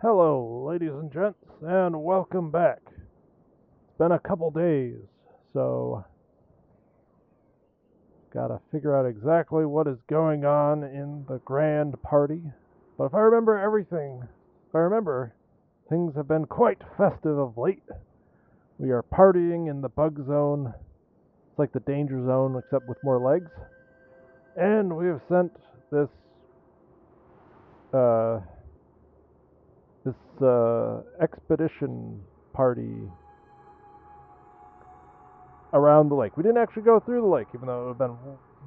Hello, ladies and gents, and welcome back. It's been a couple days, so gotta figure out exactly what is going on in the grand party. But if I remember everything, things have been quite festive of late. We are partying in the bug zone. It's like the danger zone, except with more legs. And we have sent this uh, expedition party around the lake. We didn't actually go through the lake, even though it would have been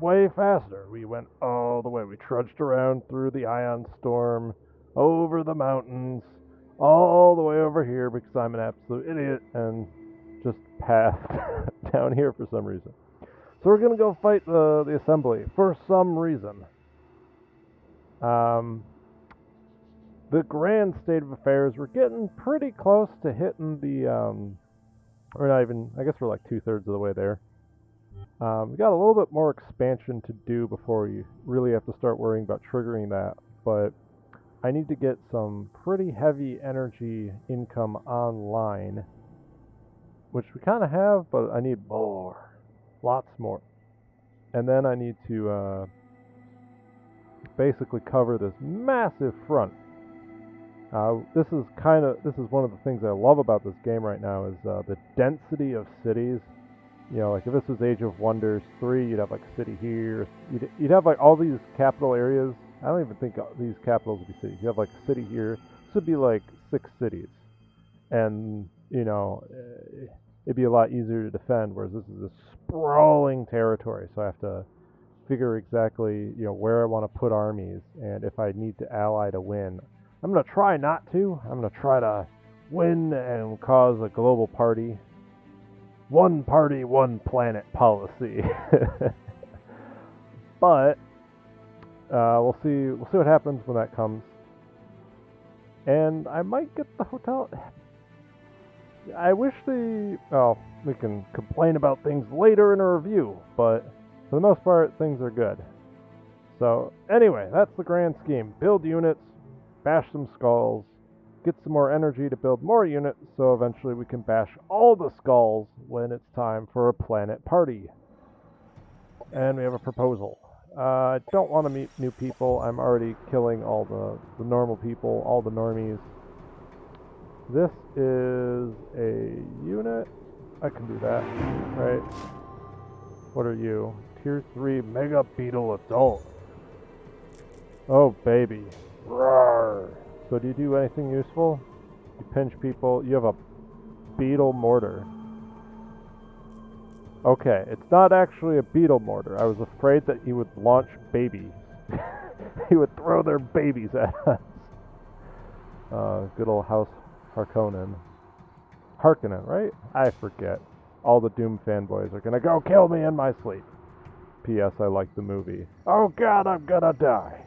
way faster. We went all the way. We trudged around through the ion storm, over the mountains, all the way over here because I'm an absolute idiot and just passed down here for some reason. So we're going to go fight the assembly for some reason. The grand state of affairs, we're getting pretty close to hitting the, or not even, I guess we're like 2/3 of the way there. We got a little bit more expansion to do before we really have to start worrying about triggering that, but I need to get some pretty heavy energy income online, which we kind of have, but I need more, lots more. And then I need to basically cover this massive front. This is one of the things I love about this game right now is the density of cities. You know, like if this was Age of Wonders 3, you'd have like a city here. You'd have like all these capital areas. I don't even think these capitals would be cities. You have like a city here. This would be like 6 cities. And, you know, it'd be a lot easier to defend, whereas this is a sprawling territory. So I have to figure exactly, you know, where I want to put armies and if I need to ally to win. I'm going to try not to. I'm going to try to win and cause a global party. One party, one planet policy. But we'll see what happens when that comes. And I might get the hotel. I wish we can complain about things later in a review, but for the most part, things are good. So anyway, that's the grand scheme. Build units, bash some skulls, get some more energy to build more units, so eventually we can bash all the skulls when it's time for a planet party. And we have a proposal. I don't want to meet new people. I'm already killing all the normal people, all the normies. This is a unit. I can do that, right? What are you? Tier 3 Mega Beetle Adult. Oh, baby. Roar. So do you do anything useful? You pinch people. You have a beetle mortar. Okay, it's not actually a beetle mortar. I was afraid that he would launch babies. He would throw their babies at us. Good old House Harkonnen. Harkonnen, right? I forget. All the Doom fanboys are gonna go kill me in my sleep. P.S. I like the movie. Oh god, I'm gonna die.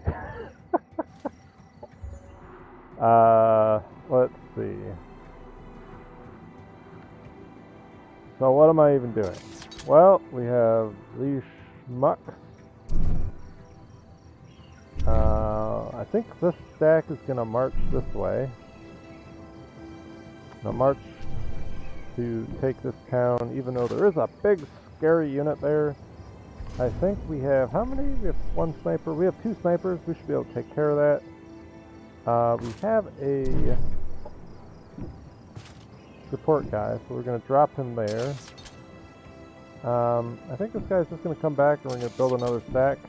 Let's see. So what am I even doing? Well, we have these schmucks. I think this stack is gonna march this way. Now march to take this town, even though there is a big scary unit there. I think we have, how many? We have 1 sniper. We have 2 snipers. We should be able to take care of that. We have a support guy, so we're going to drop him there. I think this guy's just going to come back and we're going to build another stack.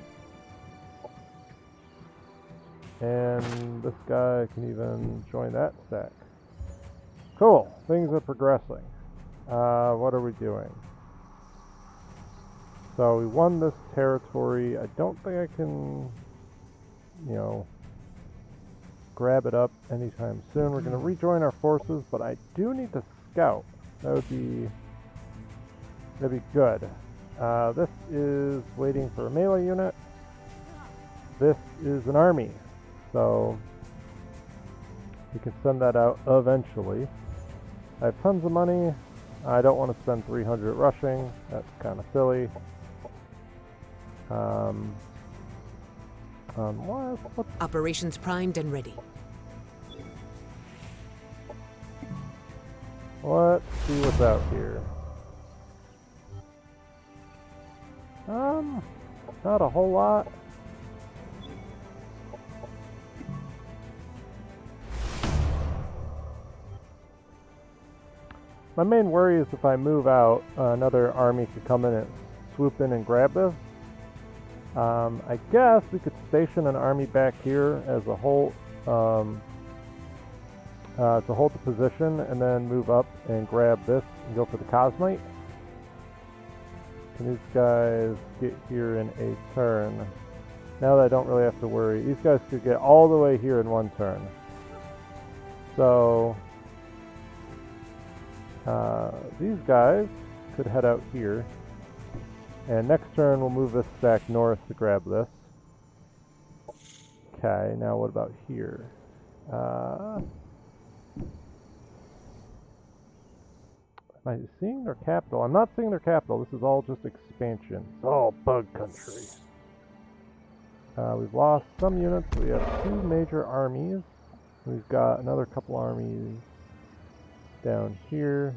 And this guy can even join that stack. Cool, things are progressing. What are we doing? So we won this territory. I don't think I can, you know, grab it up anytime soon. We're going to rejoin our forces, but I do need to scout. That'd be good. This is waiting for a melee unit. This is an army, so we can send that out eventually. I have tons of money. I don't want to spend 300 rushing. That's kind of silly. Operations primed and ready. let's see what's out here. Not a whole lot. My main worry is if I move out, another army could come in and swoop in and grab this. I guess we could station an army back here as a whole, to hold the position, and then move up and grab this and go for the Cosmite. Can these guys get here in a turn? Now that I don't really have to worry. These guys could get all the way here in one turn. So these guys could head out here. And next turn we'll move this stack north to grab this. Okay, now what about here? Am I seeing their capital? I'm not seeing their capital. This is all just expansion. It's all bug country. We've lost some units. We have 2 major armies. We've got another couple armies down here.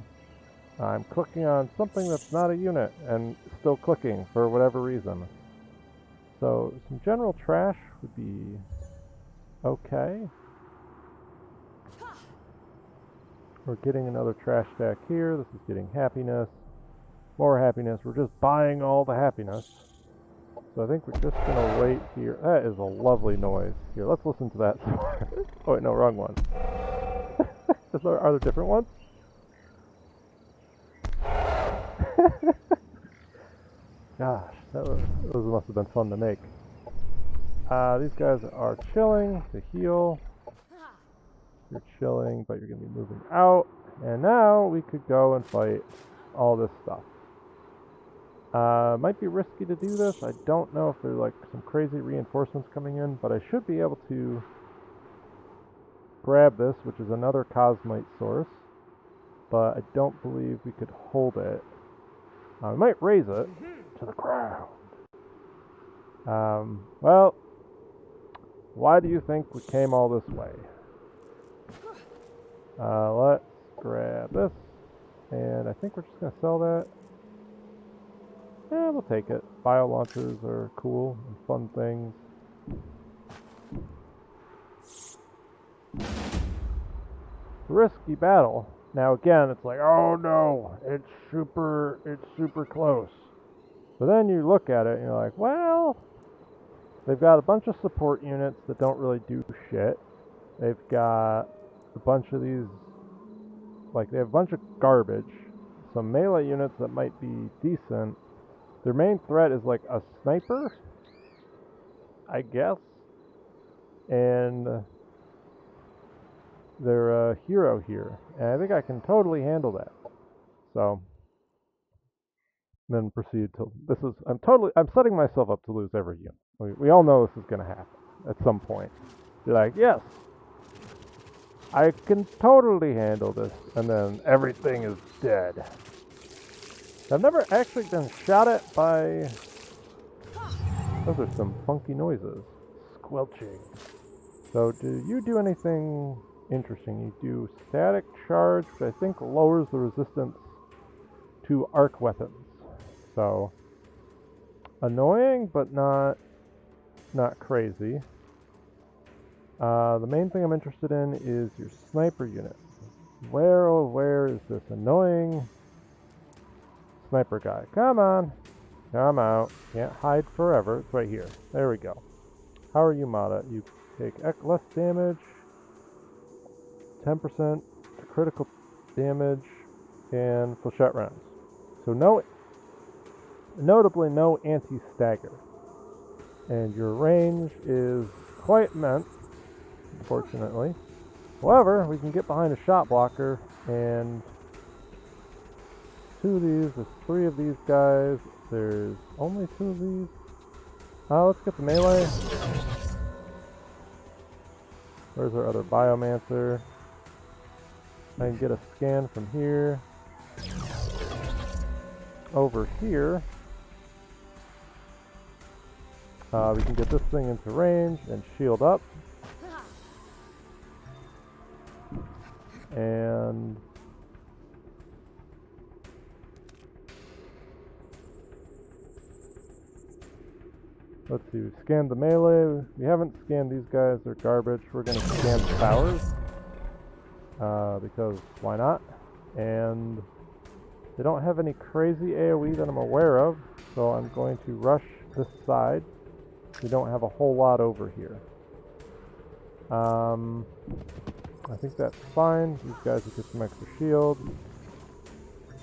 I'm clicking on something that's not a unit and still clicking for whatever reason. So some general trash would be okay. We're getting another trash stack here. This is getting happiness. More happiness. We're just buying all the happiness. So I think we're just going to wait here. That is a lovely noise. Here, let's listen to that. Oh wait, no, wrong one. Are there different ones? Gosh, those must have been fun to make. These guys are chilling to heal. You're chilling, but you're going to be moving out. And now we could go and fight all this stuff. Might be risky to do this. I don't know if there's like some crazy reinforcements coming in, but I should be able to grab this, which is another Cosmite source. But I don't believe we could hold it. We might raise it to the ground. Well, why do you think we came all this way? Let's grab this, and I think we're just going to sell that. Yeah, we'll take it. Bio launchers are cool and fun things. Risky battle. Now again, it's like, oh no, it's super close. But then you look at it and you're like, well, they've got a bunch of support units that don't really do shit. They've got a bunch of these, like they have a bunch of garbage. Some melee units that might be decent. Their main threat is like a sniper, I guess. And they're a hero here. And I think I can totally handle that. So then proceed to I'm setting myself up to lose every unit. We all know this is gonna happen at some point. You're like, yes, I can totally handle this, and then everything is dead. I've never actually been shot at by... Those are some funky noises. Squelching. So do you do anything interesting? You do static charge, which I think lowers the resistance to arc weapons. So annoying, but not crazy. The main thing I'm interested in is your sniper unit. Where is this annoying sniper guy? Come on. Come out. Can't hide forever. It's right here. There we go. How are you, Mata? You take less damage, 10% critical damage, and flechette rounds. So notably no anti-stagger. And your range is quite immense, unfortunately. However, we can get behind a shot blocker, and 2 of these, there's 3 of these guys, there's only 2 of these. Let's get the melee. Where's our other biomancer? I can get a scan from here. Over here, we can get this thing into range and shield up. And Let's see, we scanned the melee. We haven't scanned these guys, they're garbage. We're going to scan the towers. Because why not? And they don't have any crazy AoE that I'm aware of, so I'm going to rush this side. We don't have a whole lot over here. I think that's fine. These guys will get some extra shield.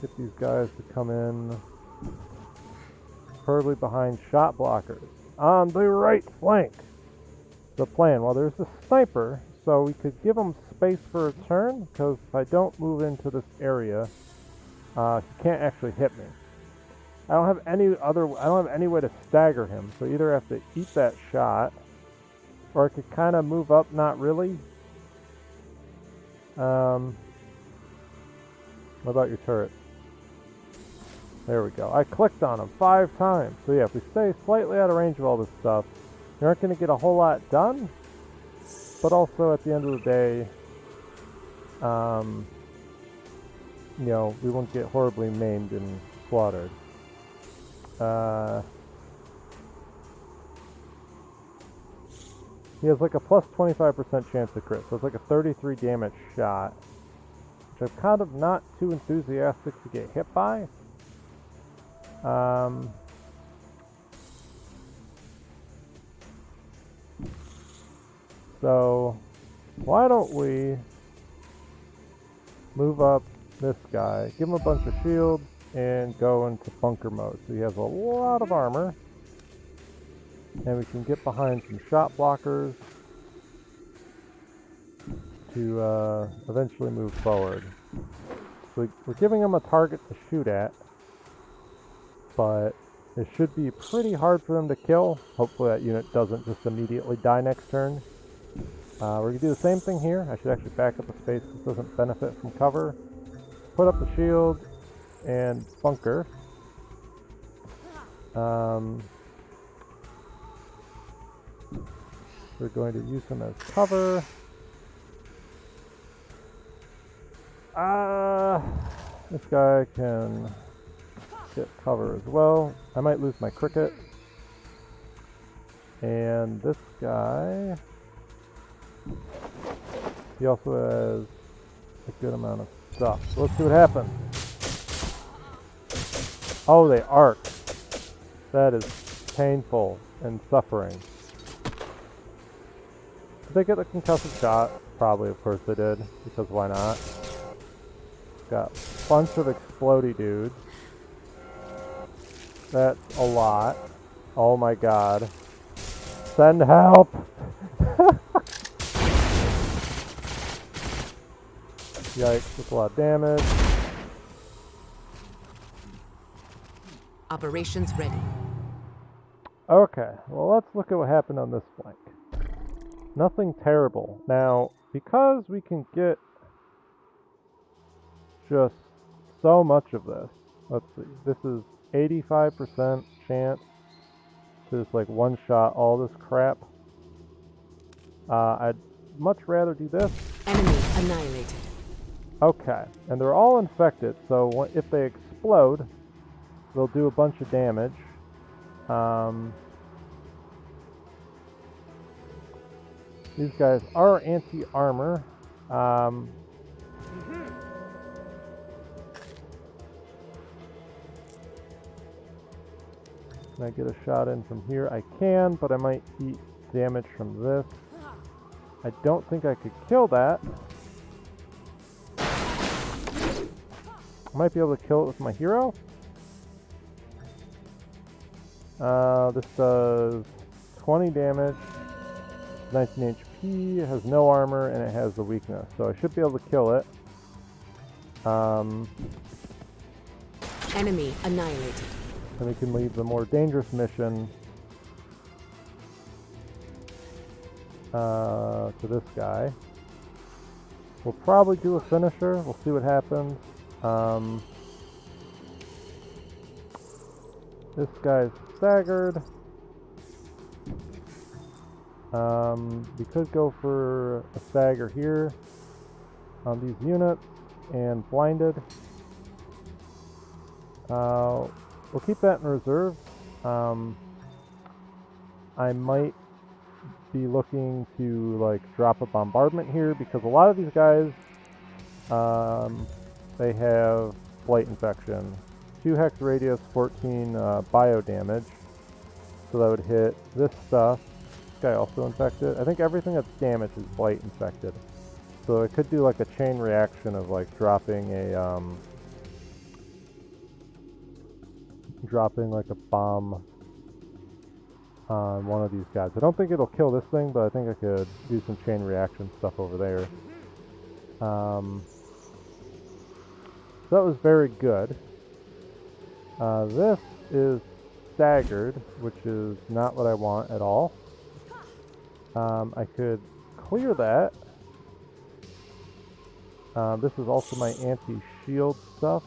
Get these guys to come in preferably behind shot blockers. On the right flank. The plan. Well, there's a sniper, so we could give him space for a turn, because if I don't move into this area, he can't actually hit me. I don't have any way to stagger him, so either I have to eat that shot, or I could kind of move up, not really. What about your turret? There we go. I clicked on him 5 times. So yeah, if we stay slightly out of range of all this stuff, we aren't going to get a whole lot done, but also at the end of the day, you know, we won't get horribly maimed and slaughtered. He has like a plus 25% chance to crit, so it's like a 33 damage shot, which I'm kind of not too enthusiastic to get hit by. So why don't we move up this guy, give him a bunch of shields, and go into bunker mode. So he has a lot of armor, and we can get behind some shot blockers to eventually move forward. So we're giving him a target to shoot at, but it should be pretty hard for them to kill. Hopefully that unit doesn't just immediately die next turn. We're going to do the same thing here. I should actually back up a space. This doesn't benefit from cover. Put up the shield and bunker. We're going to use him as cover. This guy can get cover as well. I might lose my cricket. And this guy, he also has a good amount of stuff. So let's see what happens. Oh, they arc. That is painful and suffering. Did they get the concussive shot? Probably, of course they did, because why not? Got a bunch of explodey dudes. That's a lot. Oh my god. Send help! Yikes, that's a lot of damage. Operations ready. Okay, well let's look at what happened on this flank. Nothing terrible. Now, because we can get just so much of this, let's see, this is 85% chance to just like one-shot all this crap. I'd much rather do this. Enemy annihilated. Okay, and they're all infected, so if they explode, they'll do a bunch of damage. These guys are anti-armor. Can I get a shot in from here? I can, but I might eat damage from this. I don't think I could kill that. I might be able to kill it with my hero. This does 20 damage, 19 HP, has no armor, and it has the weakness. So I should be able to kill it. Enemy annihilated. Then we can leave the more dangerous mission to this guy. We'll probably do a finisher. We'll see what happens. This guy's staggered. We could go for a stagger here on these units and blinded. We'll keep that in reserve. I might be looking to like drop a bombardment here because a lot of these guys, they have blight infection. 2 hex radius, 14 bio damage. So that would hit this stuff. This guy also infected. I think everything that's damaged is blight infected. So it could do like a chain reaction of like dropping like a bomb on one of these guys. I don't think it'll kill this thing, but I think I could do some chain reaction stuff over there. So that was very good. This is staggered, which is not what I want at all. I could clear that. This is also my anti-shield stuff.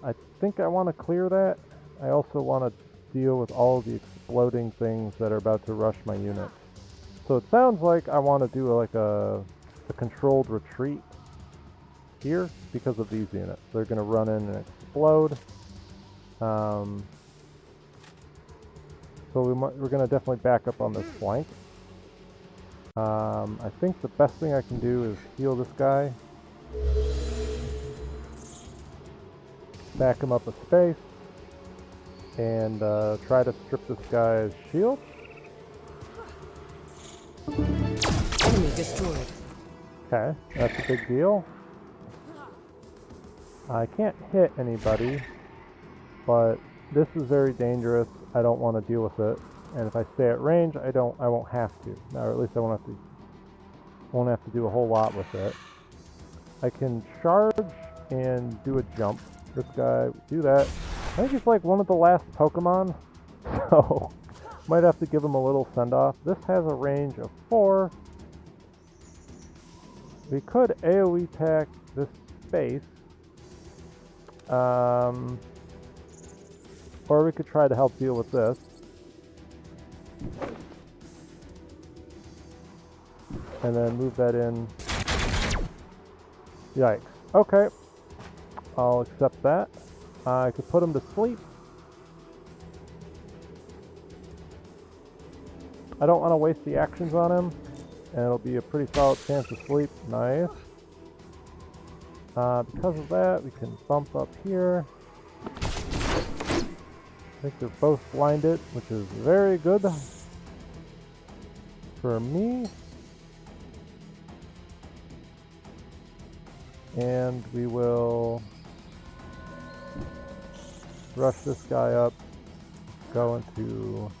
I think I want to clear that. I also want to deal with all of the exploding things that are about to rush my units. So it sounds like I want to do like a controlled retreat here because of these units. They're going to run in and explode. So we're going to definitely back up on this flank. I think the best thing I can do is heal this guy. Back him up a space. And try to strip this guy's shield. Enemy destroyed. Okay, that's a big deal. I can't hit anybody, but this is very dangerous. I don't want to deal with it. And if I stay at range, I won't have to. Or at least I won't have to do a whole lot with it. I can charge and do a jump. This guy, do that. I think he's like one of the last Pokemon, so might have to give him a little send-off. This has a range of 4. We could AoE attack this space, or we could try to help deal with this. And then move that in. Yikes. Okay. I'll accept that. I could put him to sleep. I don't want to waste the actions on him, and it'll be a pretty solid chance to sleep. Nice. Because of that, we can bump up here. I think they're both blinded, which is very good for me. And we will rush this guy up, go into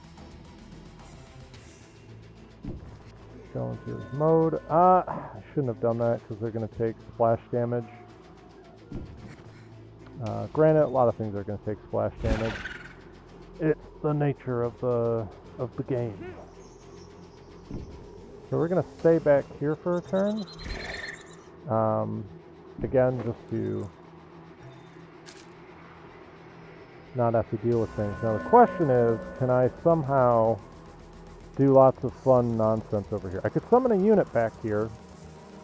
his mode. I shouldn't have done that because they're going to take splash damage. Granted, a lot of things are going to take splash damage. It's the nature of the game. So we're going to stay back here for a turn. Again, just to not have to deal with things. Now the question is, can I somehow do lots of fun nonsense over here? I could summon a unit back here,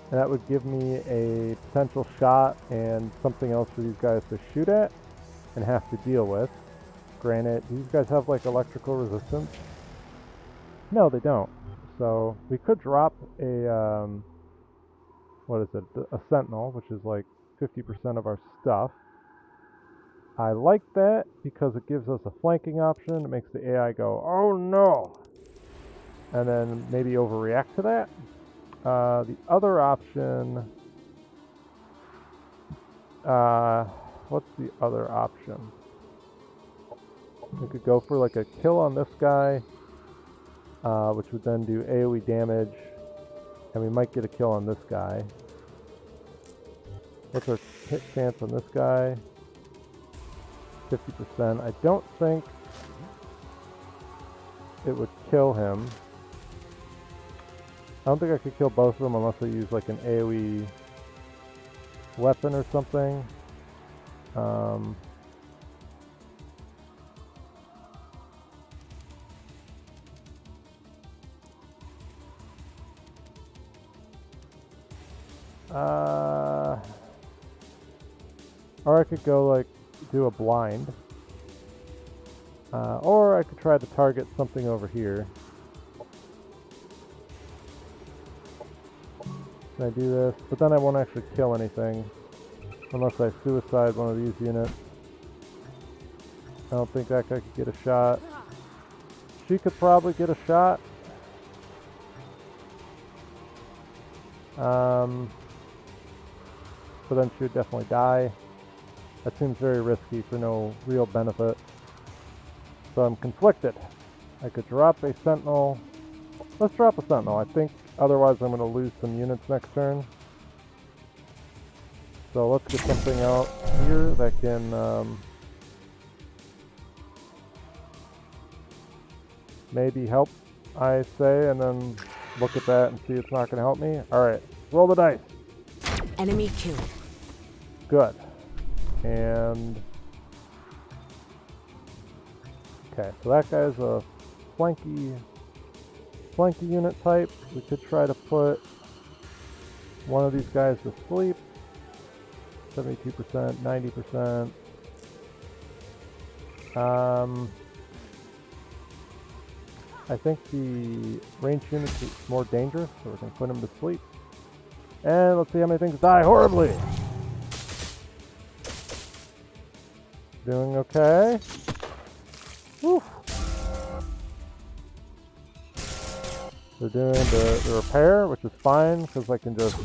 and that would give me a potential shot and something else for these guys to shoot at and have to deal with. Granted, these guys have like electrical resistance. No, they don't. So we could drop a what is it? A sentinel, which is like 50% of our stuff. I like that because it gives us a flanking option. It makes the AI go, oh no! And then maybe overreact to that. The other option... what's the other option? We could go for like a kill on this guy, which would then do AoE damage, and we might get a kill on this guy. What's our hit chance on this guy? 50%. I don't think it would kill him. I don't think I could kill both of them unless I use like an AoE weapon or something. Or I could go like do a blind. Or I could try to target something over here. Can I do this? But then I won't actually kill anything unless I suicide one of these units. I don't think that guy could get a shot. She could probably get a shot. But then she would definitely die. That seems very risky for no real benefit. So I'm conflicted. I could drop a sentinel. Let's drop a sentinel. I think otherwise I'm going to lose some units next turn. So let's get something out here that can maybe help, I say, and then look at that and see it's not going to help me. Alright, roll the dice. Enemy killed. Good. And okay, so that guy's a flanky unit type. We could try to put one of these guys to sleep. 72%, 90%. I think the ranged units is more dangerous, so we're going to put him to sleep. And let's see how many things die horribly. Doing okay. Woo. They're doing the repair, which is fine because I can just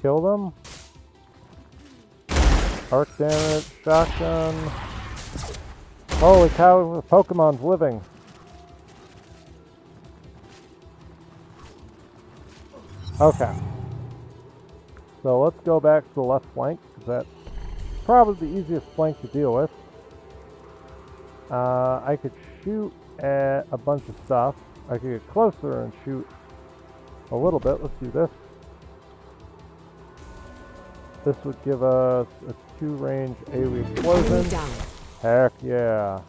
kill them. Arc damage, shotgun. Holy cow, the Pokemon's living. Okay. So let's go back to the left flank, because that's probably the easiest flank to deal with. I could shoot at a bunch of stuff. I could get closer and shoot a little bit. Let's do this. This would give us a 2-range AoE explosion. Heck yeah.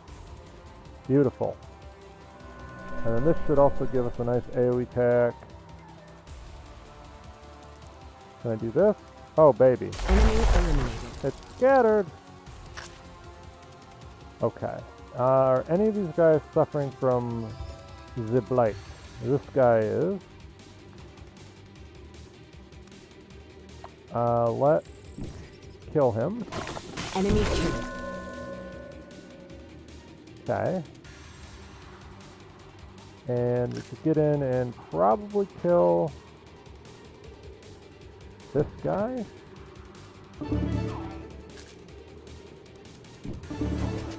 Beautiful. And then this should also give us a nice AoE attack. Can I do this? Oh, baby. Enemy eliminated. It's scattered. Okay. Are any of these guys suffering from the blight? This guy is. Let's kill him. Enemy killed. Okay. And we could get in and probably kill this guy.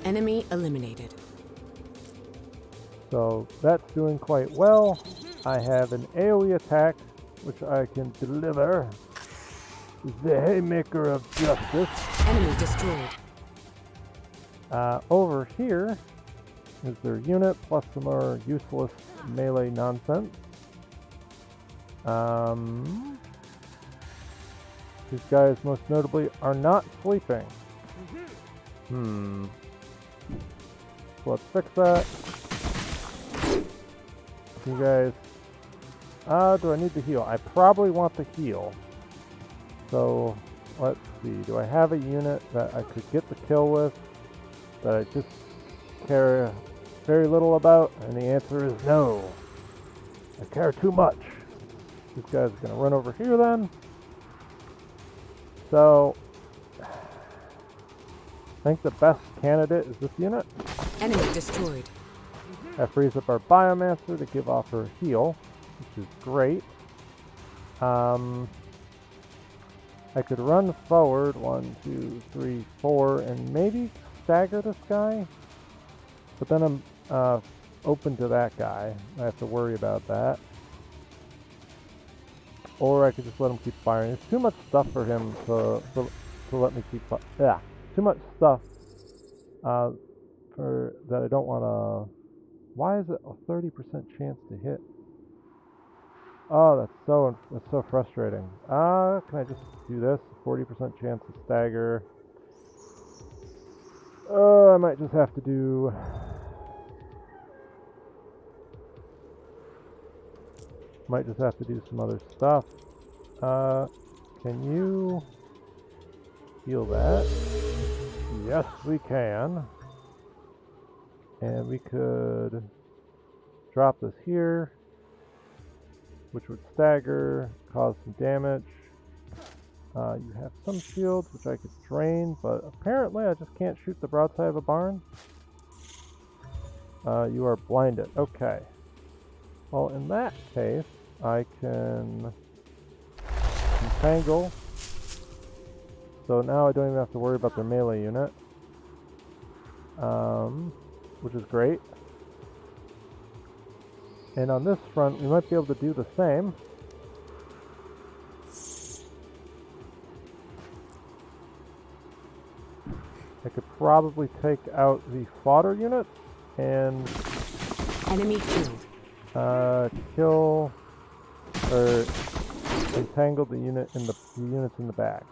Enemy eliminated. So that's doing quite well. I have an AoE attack which I can deliver. The Haymaker of Justice. Enemy destroyed. Over here is their unit plus some more useless melee nonsense. These guys most notably are not sleeping. So let's fix that. You guys, do I need to heal? I probably want to heal. So let's see, do I have a unit that I could get the kill with that I just care very little about? And the answer is no. I care too much. This guy's gonna run over here then. So I think the best candidate is this unit. Enemy destroyed. That frees up our Biomancer to give off her heal, which is great. I could run forward 1, 2, 3, 4, and maybe stagger this guy. But then I'm open to that guy. I have to worry about that. Or I could just let him keep firing. There's too much stuff for him to let me keep firing. Yeah, too much stuff for that I don't want to. Why is it a 30% chance to hit? Oh, that's so frustrating. Can I just do this? 40% chance to stagger. I might just have to do. Might just have to do some other stuff. Can you heal that? Yes, we can. And we could drop this here, which would stagger, cause some damage. You have some shields, which I could drain, but apparently I just can't shoot the broadside of a barn. You are blinded. Okay. Well, in that case, I can entangle. So now I don't even have to worry about their melee unit. Which is great. And on this front, we might be able to do the same. I could probably take out the fodder unit and Enemy killed. kill or entangle the units in the back.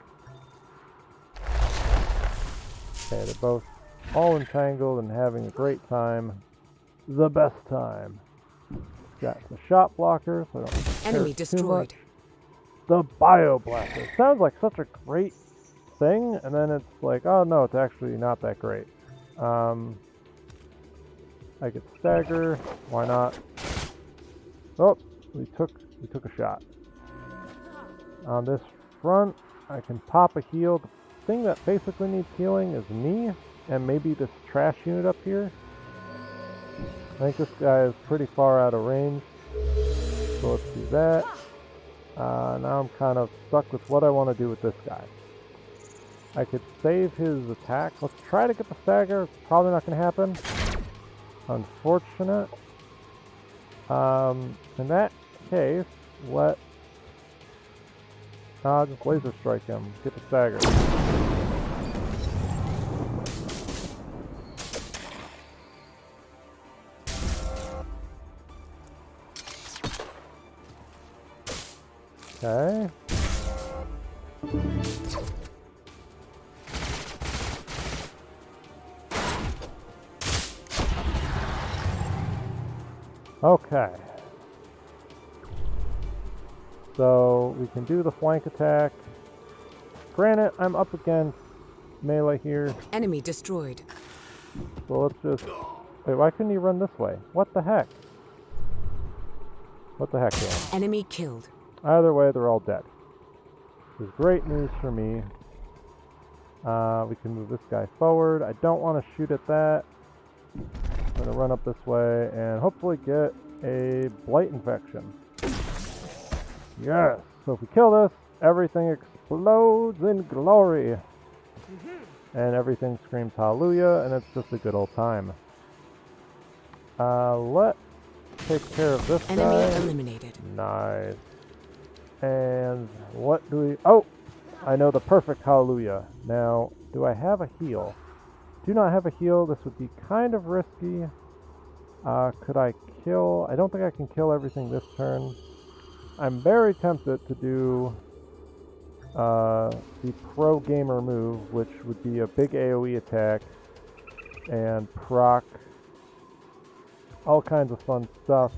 Okay, they're both all entangled and having a great time. The best time. Got the shot blocker, so I don't Enemy care destroyed. too much. The bioblaster. Sounds like such a great thing, and then it's like, oh no, it's actually not that great. I could stagger. Why not? Oh, we took a shot. On this front, I can pop a heal. The thing that basically needs healing is me, and maybe this trash unit up here. I think this guy is pretty far out of range, so let's do that. Now I'm kind of stuck with what I want to do with this guy. I could save his attack. Let's try to get the stagger. It's probably not going to happen. Unfortunate. In that case, just laser strike him. Get the stagger. Okay. Okay. So we can do the flank attack. Granted, I'm up against melee here. Enemy destroyed. So let's just... Wait, why couldn't he run this way? What the heck? What the heck, man? Enemy killed. Either way, they're all dead. This is great news for me. We can move this guy forward. I don't want to shoot at that. I'm going to run up this way and hopefully get a blight infection. Yes! So if we kill this, everything explodes in glory. And everything screams hallelujah, and it's just a good old time. Let's take care of this Enemy guy. eliminated. Nice. And what do we... Oh! I know the perfect hallelujah. Now, do I have a heal? Do not have a heal. This would be kind of risky. Could I kill... I don't think I can kill everything this turn. I'm very tempted to do the pro gamer move, which would be a big AoE attack and proc all kinds of fun stuff.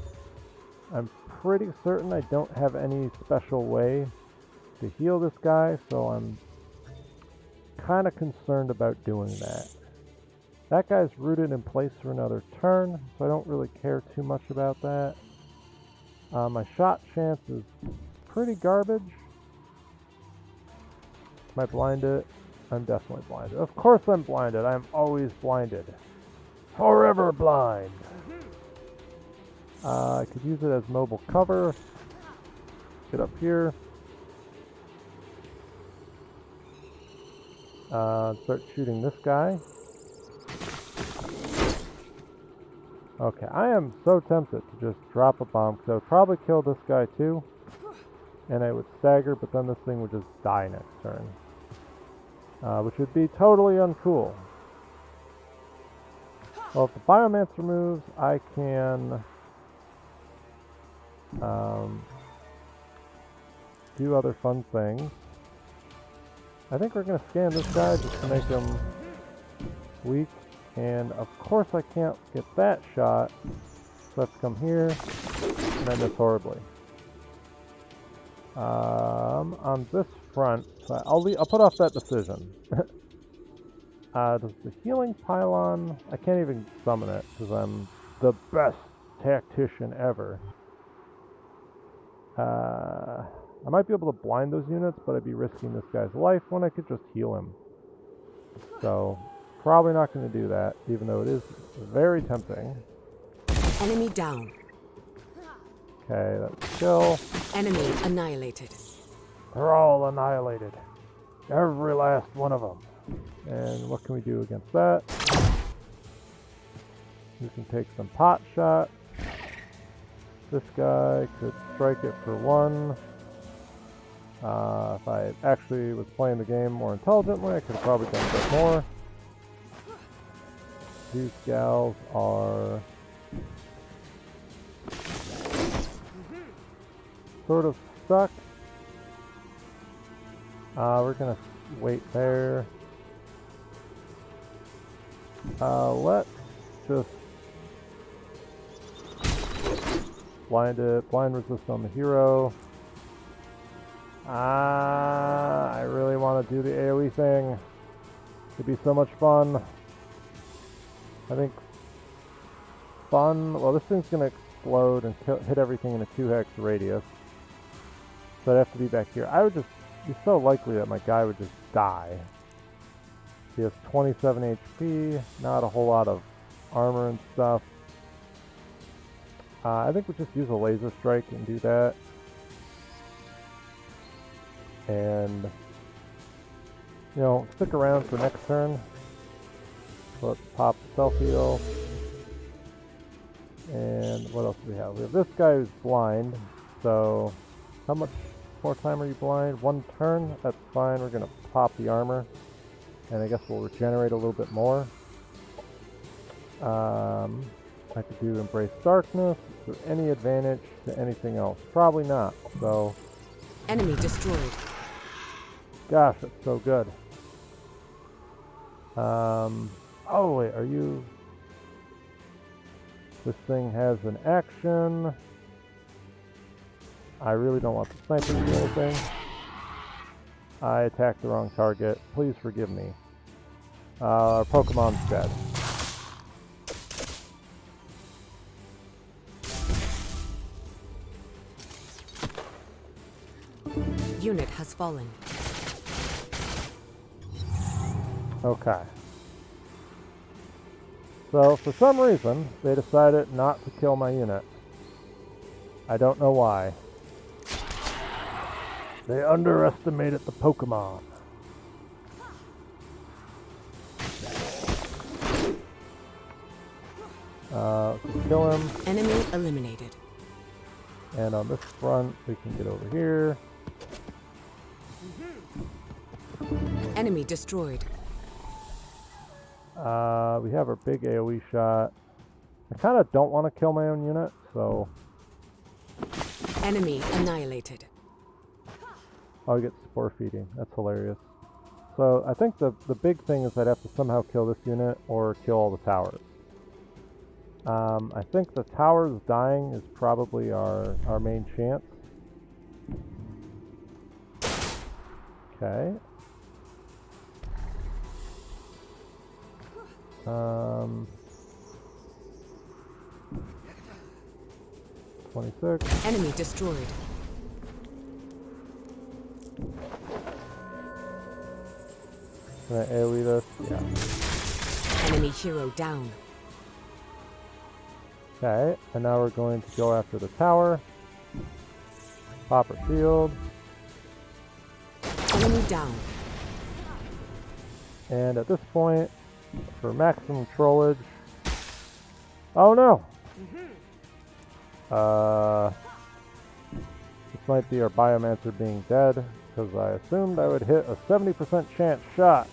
I'm pretty certain I don't have any special way to heal this guy, so I'm kind of concerned about doing that. That guy's rooted in place for another turn, so I don't really care too much about that. My shot chance is pretty garbage. Am I blinded? I'm definitely blinded. Of course I'm blinded. I'm always blinded. Forever blind. I could use it as mobile cover. Get up here. Start shooting this guy. Okay, I am so tempted to just drop a bomb, because I would probably kill this guy too. And I would stagger, but then this thing would just die next turn. Which would be totally uncool. Well, if the Biomancer moves, I can do other fun things. I think we're going to scan this guy just to make him weak. And of course I can't get that shot. So let's come here. And I miss horribly. On this front, I'll put off that decision. Does the healing pylon... I can't even summon it because I'm the best tactician ever. I might be able to blind those units, but I'd be risking this guy's life when I could just heal him. So, probably not going to do that, even though it is very tempting. Enemy down. Okay, that's kill. Enemy annihilated. They're all annihilated. Every last one of them. And what can we do against that? We can take some pot shot. This guy could strike it for 1. If I actually was playing the game more intelligently, I could have probably done a bit more. These gals are sort of stuck. We're gonna wait there. Let's just blind resist on the hero. I really want to do the AoE thing. It'd be so much fun. I think well, this thing's gonna explode and hit everything in a 2-hex radius. So I'd have to be back here. I would just be so likely that my guy would just die. He has 27 HP, not a whole lot of armor and stuff. I think we'll just use a laser strike and do that. And, you know, stick around for next turn. Let's pop the self-heal. And what else do we have? We have this guy who's blind. So, how much more time are you blind? 1 turn? That's fine. We're going to pop the armor. And I guess we'll regenerate a little bit more. I could do Embrace Darkness. Is there any advantage to anything else? Probably not. So, enemy destroyed. Gosh, that's so good. Oh wait, are you... This thing has an action. I really don't want the sniper to do anything. I attacked the wrong target. Please forgive me. Our Pokemon's dead. Unit has fallen. Okay. So, for some reason, they decided not to kill my unit. I don't know why. They underestimated the Pokemon. Kill him. Enemy eliminated. And on this front, we can get over here. Enemy destroyed. We have our big AoE shot. I kind of don't want to kill my own unit, so... Enemy annihilated. I'll get spore feeding. That's hilarious. So I think the big thing is I'd have to somehow kill this unit or kill all the towers. I think the towers dying is probably our main chance. Okay. 26. Enemy destroyed. Can I AoE this? Yeah. Enemy hero down. Okay, and now we're going to go after the tower. Pop her shield. Enemy down. And at this point, for maximum trollage... Oh no! This might be our Biomancer being dead, because I assumed I would hit a 70% chance shot,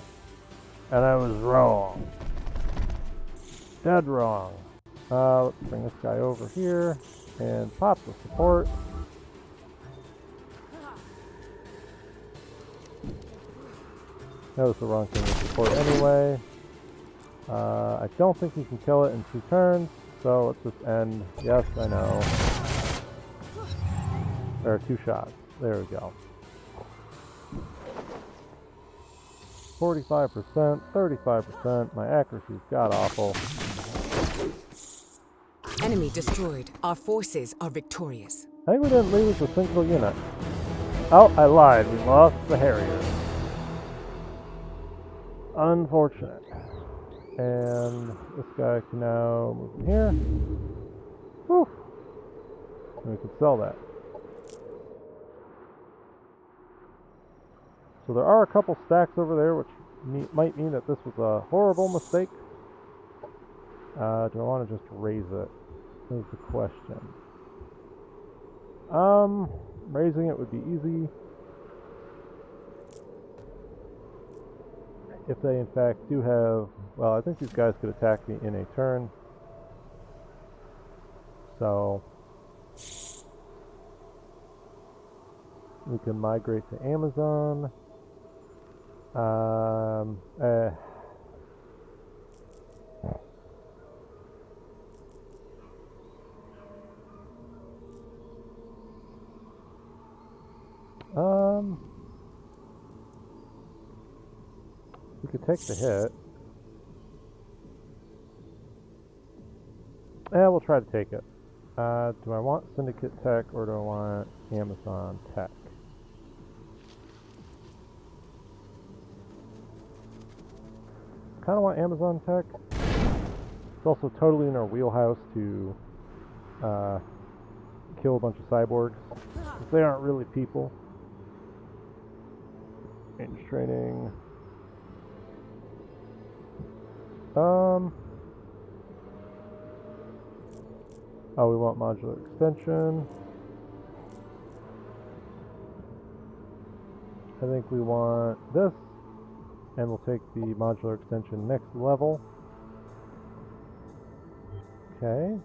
and I was wrong. Dead wrong. Let's bring this guy over here, and pop the support. That was the wrong thing to support anyway. I don't think you can kill it in 2 turns, so let's just end. Yes, I know. There are 2 shots. There we go. 45%, 35%. My accuracy's god-awful. Enemy destroyed. Our forces are victorious. I think we didn't lose a single unit. Oh, I lied. We lost the Harrier. Unfortunate. And this guy can now move in here. Whew. And we can sell that. So there are a couple stacks over there, which might mean that this was a horrible mistake. Do I want to just raise it? Is the question. Raising it would be easy. If they in fact do have... Well, I think these guys could attack me in a turn. So... we can migrate to Amazon. We could take the hit. Yeah, we'll try to take it. Do I want Syndicate Tech or do I want Amazon Tech? Kind of want Amazon Tech. It's also totally in our wheelhouse to kill a bunch of cyborgs. Because they aren't really people. Range training. Oh, we want modular extension. I think we want this. And we'll take the modular extension next level. Okay.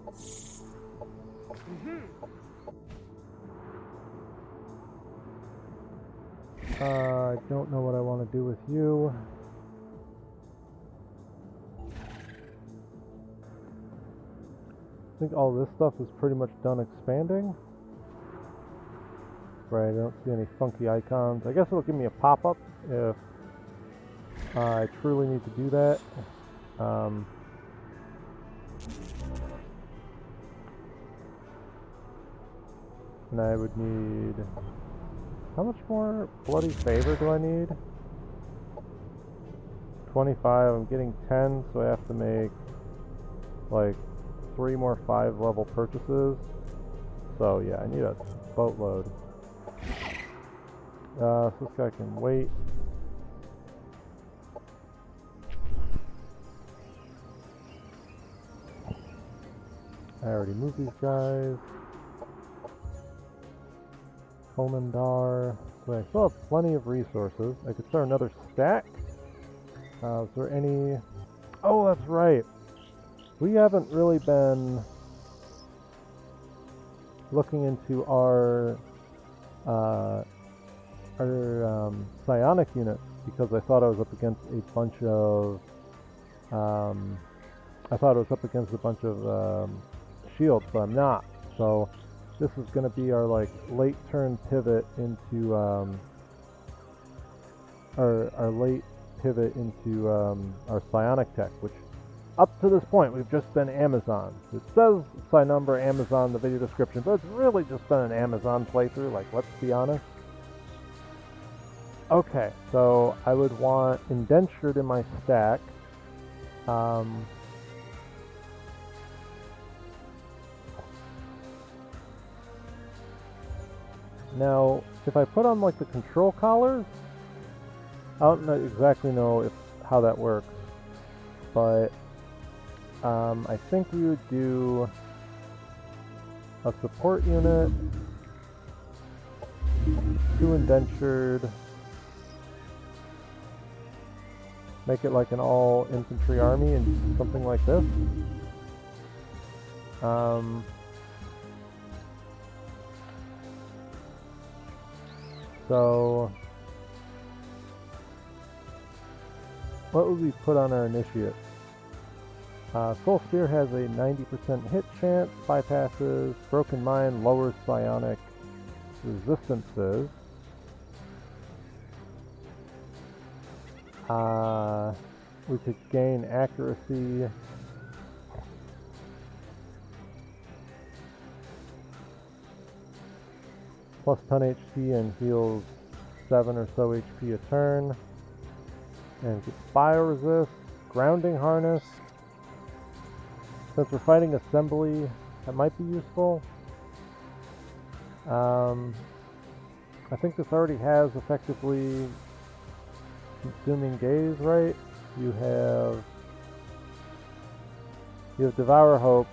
I don't know what I want to do with you. I think all this stuff is pretty much done expanding. Right, I don't see any funky icons. I guess it'll give me a pop-up if I truly need to do that. And I would need... How much more bloody favor do I need? 25, I'm getting 10, so I have to make like 3 more 5-level purchases. So yeah, I need a boatload. So this guy can wait. I already moved these guys. Komandar. So I still have plenty of resources. I could start another stack. Is there any... Oh, that's right. We haven't really been looking into our psionic units because I thought I was up against a bunch of shields, but I'm not. So this is going to be our like late turn pivot into our late pivot into our psionic tech, which up to this point we've just been Amazon. It says psi number Amazon in the video description, but it's really just been an Amazon playthrough, like, let's be honest. Okay, so I would want indentured in my stack. Now, if I put on like the control collars, I don't exactly know how that works, but I think we would do a support unit, 2 indentured, make it like an all infantry army and something like this. So what would we put on our initiates? Soul Spear has a 90% hit chance, bypasses, Broken Mind lowers psionic resistances. We could gain accuracy. Plus 10 HP and heals 7 or so HP a turn. And gets Bioresist, Grounding Harness. Since we're fighting Assembly, that might be useful. I think this already has effectively Consuming Gaze, right? You have Devour Hope,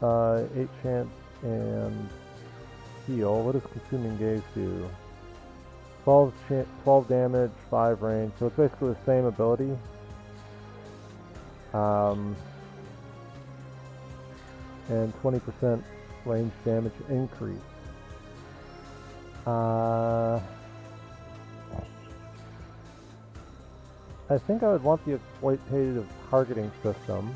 8 chance, and heal. What does Consuming Gaze do? 12 damage, 5 range, so it's basically the same ability. And 20% range damage increase. I think I would want the exploitative targeting system.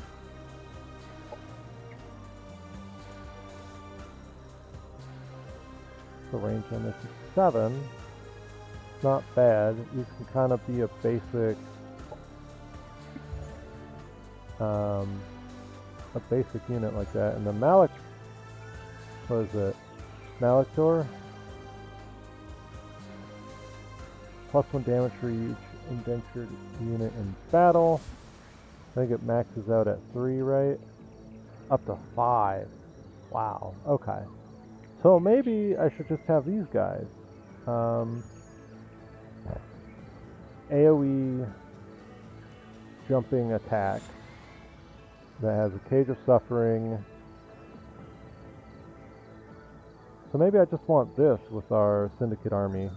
The range on this is 7. Not bad. You can kind of be a basic unit like that. And the Malik, what is it? Maliktor? Plus 1 damage for each indentured unit in battle. I think it maxes out at 3, right? Up to 5. Wow. Okay. So maybe I should just have these guys. AoE jumping attack that has a Cage of Suffering. So maybe I just want this with our Syndicate army.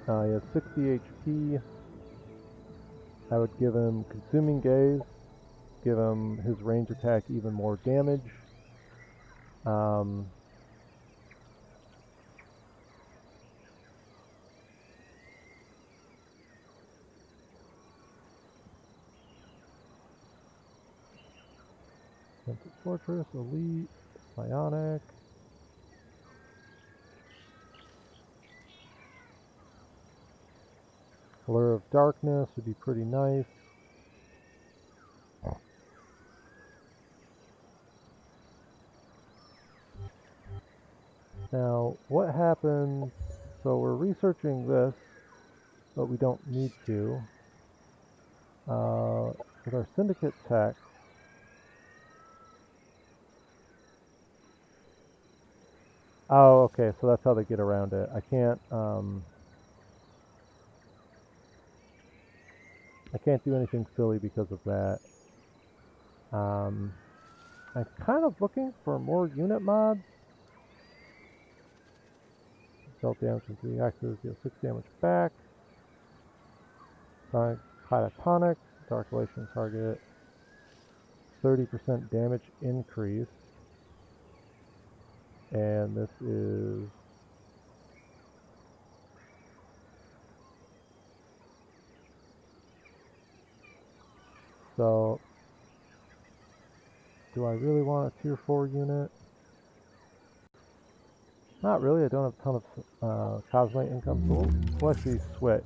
He has 60 HP. I would give him Consuming Gaze, give him his range attack even more damage. Fortress, Elite, Psionic. Blur of Darkness would be pretty nice. Now, what happens? So we're researching this, but we don't need to. With our Syndicate tech, oh, okay, so that's how they get around it. I can't do anything silly because of that. I'm kind of looking for more unit mods. Dealt damage from 3 axes, deal 6 damage back. Sonic Catatonic, Dark Relation target. 30% damage increase. And this is so do I really want a tier 4 unit? Not really, I don't have a ton of Cosmite income, so we'll actually switch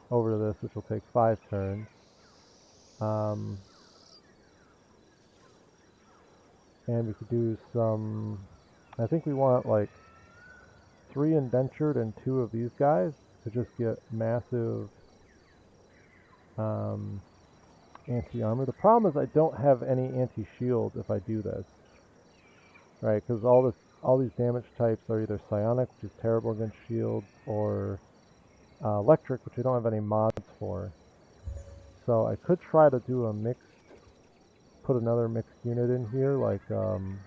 over to this, which will take 5 turns. And we could do some, I think we want like 3 indentured and 2 of these guys to just get massive anti-armor. The problem is I don't have any anti-shield if I do this. Right, because all these damage types are either psionic, which is terrible against shield, or electric, which I don't have any mods for. So I could try to do a mixed, put another mixed unit in here, like an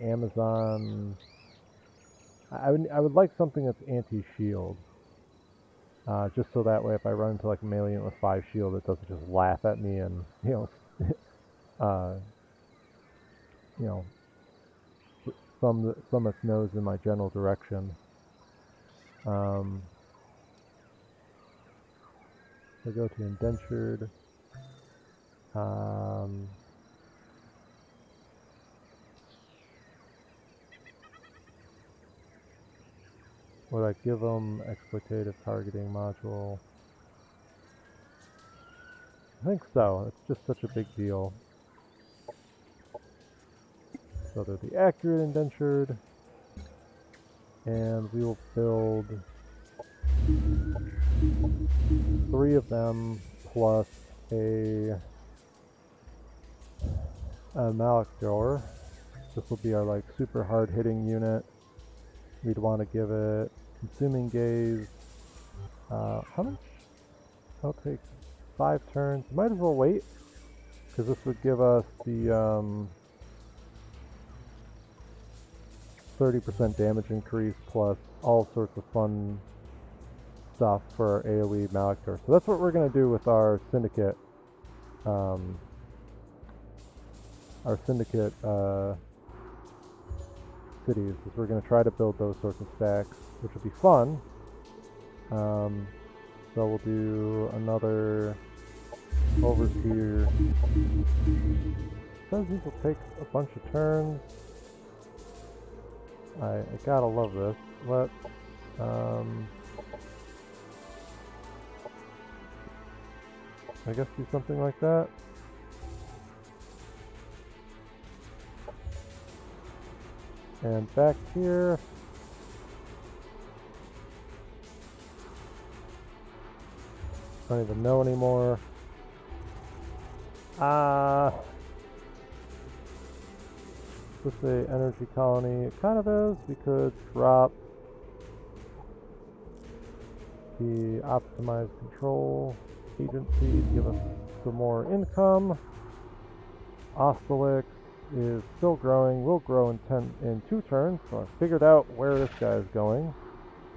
Amazon. I would like something that's anti-shield, just so that way if I run into like a melee unit with 5 shield, it doesn't just laugh at me and thumb its nose in my general direction. I go to indentured. Would I give them exploitative targeting module? I think so. It's just such a big deal. So they're the accurate indentured, and we will build 3 of them plus a Malachor. This will be our like super hard hitting unit. We'd want to give it consuming gaze. How much? I'll take 5 turns. Might as well wait, because this would give us the 30% damage increase plus all sorts of fun stuff for our AoE Malachor. So that's what we're going to do with our syndicate. Cities, is we're going to try to build those sorts of stacks, which will be fun. So we'll do another overseer. Says these will take a bunch of turns. I gotta love this. Let's I guess do something like that. And back here, don't even know anymore. Is this a energy colony? It kind of is. We could drop the optimized control agency to give us some more income. Ostelix is still growing, will grow in 2 turns, so I figured out where this guy is going.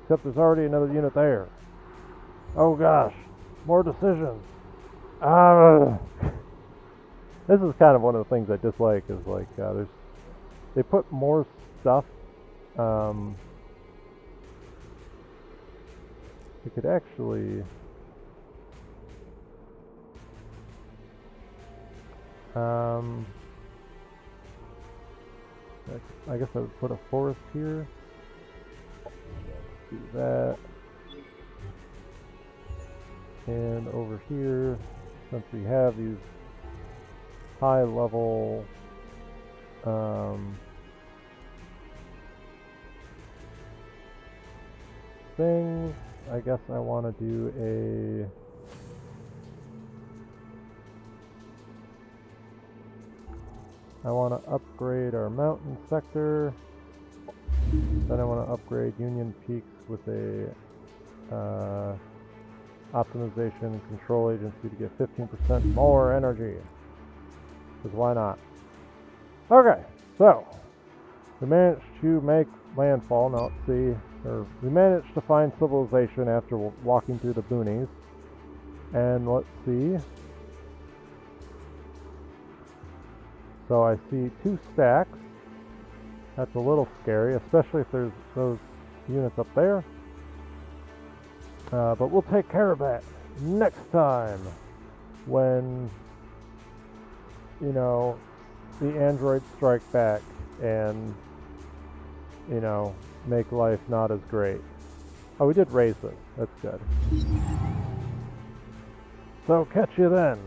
Except there's already another unit there. Oh gosh, more decisions. This is kind of one of the things I dislike, is like, they put more stuff. We could actually I guess I would put a forest here. Do that. And over here, since we have these high level things, I guess I want to do I want to upgrade our mountain sector. Then I want to upgrade Union Peaks with a optimization and control agency to get 15% more energy. Because why not? Okay, so we managed to make landfall. Now let's see. We managed to find civilization after walking through the boonies. And let's see. So I see 2 stacks. That's a little scary, especially if there's those units up there. But we'll take care of that next time when, you know, the androids strike back and, you know, make life not as great. Oh, we did raise this. That's good. So catch you then.